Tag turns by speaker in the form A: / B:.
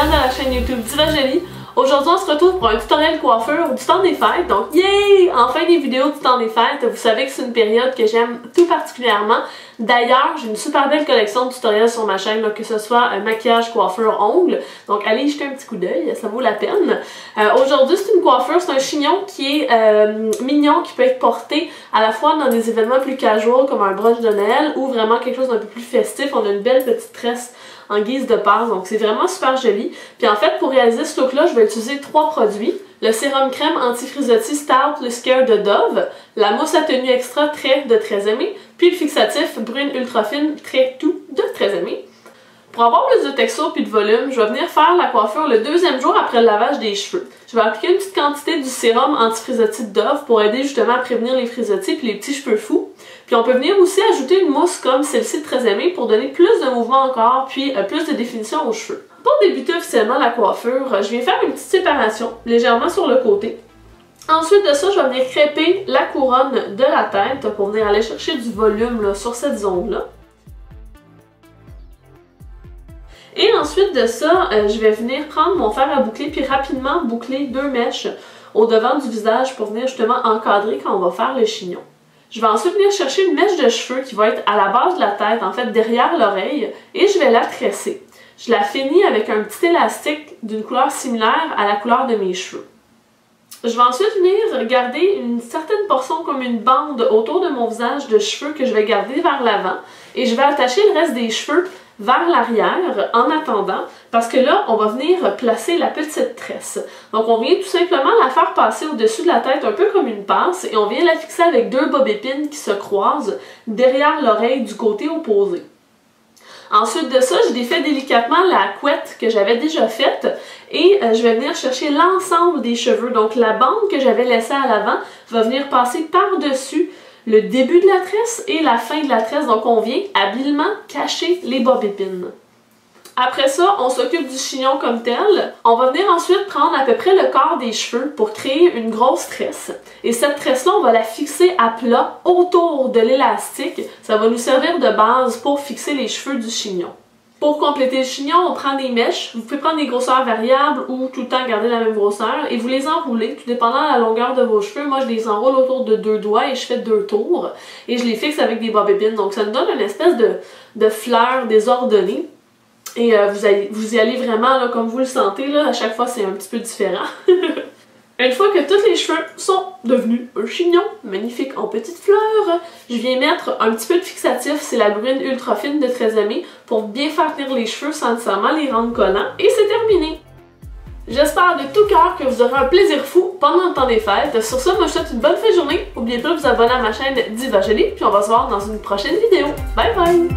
A: de la chaîne YouTube Diva Jolie. Aujourd'hui, on se retrouve pour un tutoriel coiffure du temps des fêtes. Donc, yay! Enfin des vidéos du temps des fêtes. Vous savez que c'est une période que j'aime tout particulièrement. D'ailleurs, j'ai une super belle collection de tutoriels sur ma chaîne, là, que ce soit maquillage, coiffure, ongles. Donc, allez y jeter un petit coup d'œil, ça vaut la peine. Aujourd'hui, c'est une coiffure, c'est un chignon qui est mignon, qui peut être porté à la fois dans des événements plus casual, comme un brunch de Noël, ou vraiment quelque chose d'un peu plus festif. On a une belle petite tresse en guise de passe, donc c'est vraiment super joli. Puis en fait, pour réaliser ce look-là, je vais utiliser 3 produits. Le sérum crème anti-frisottis Style Plus Care de Dove, la mousse à tenue extra Trait de Très Aimé, puis le fixatif brune ultra fine Trait Tout de Très Aimé. Pour avoir plus de texture puis de volume, je vais venir faire la coiffure le deuxième jour après le lavage des cheveux. Je vais appliquer une petite quantité du sérum anti-frisottis de Dove pour aider justement à prévenir les frisottis puis les petits cheveux fous. Puis on peut venir aussi ajouter une mousse comme celle-ci de Très Aimé pour donner plus de mouvement encore puis plus de définition aux cheveux. Pour débuter officiellement la coiffure, je viens faire une petite séparation légèrement sur le côté. Ensuite de ça, je vais venir crêper la couronne de la tête pour venir aller chercher du volume là, sur cette zone-là. Et ensuite de ça, je vais venir prendre mon fer à boucler puis rapidement boucler 2 mèches au devant du visage pour venir justement encadrer quand on va faire le chignon. Je vais ensuite venir chercher une mèche de cheveux qui va être à la base de la tête, en fait derrière l'oreille, et je vais la tresser. Je la finis avec un petit élastique d'une couleur similaire à la couleur de mes cheveux. Je vais ensuite venir garder une certaine portion comme une bande autour de mon visage de cheveux que je vais garder vers l'avant, et je vais attacher le reste des cheveux vers l'arrière en attendant, parce que là, on va venir placer la petite tresse. Donc on vient tout simplement la faire passer au-dessus de la tête un peu comme une pince et on vient la fixer avec 2 bobépines qui se croisent derrière l'oreille du côté opposé. Ensuite de ça, je défais délicatement la couette que j'avais déjà faite et je vais venir chercher l'ensemble des cheveux. Donc la bande que j'avais laissée à l'avant va venir passer par-dessus le début de la tresse et la fin de la tresse, donc on vient habilement cacher les bobépines. Après ça, on s'occupe du chignon comme tel. On va venir ensuite prendre à peu près le quart des cheveux pour créer une grosse tresse. Et cette tresse-là, on va la fixer à plat autour de l'élastique. Ça va nous servir de base pour fixer les cheveux du chignon. Pour compléter le chignon, on prend des mèches. Vous pouvez prendre des grosseurs variables ou tout le temps garder la même grosseur et vous les enroulez, tout dépendant de la longueur de vos cheveux. Moi, je les enroule autour de 2 doigts et je fais 2 tours et je les fixe avec des bobépines. Donc, ça nous donne une espèce de fleur désordonnée. Et vous y allez vraiment là, comme vous le sentez, là, à chaque fois c'est un petit peu différent. Une fois que tous les cheveux sont devenus un chignon magnifique en petites fleurs, je viens mettre un petit peu de fixatif, c'est la brune ultra fine de Très Aimé, pour bien faire tenir les cheveux sans nécessairement les rendre collants. Et c'est terminé! J'espère de tout cœur que vous aurez un plaisir fou pendant le temps des fêtes. Sur ça, moi je vous souhaite une bonne fin de journée. N'oubliez pas de vous abonner à ma chaîne Diva Jolie, puis on va se voir dans une prochaine vidéo. Bye bye!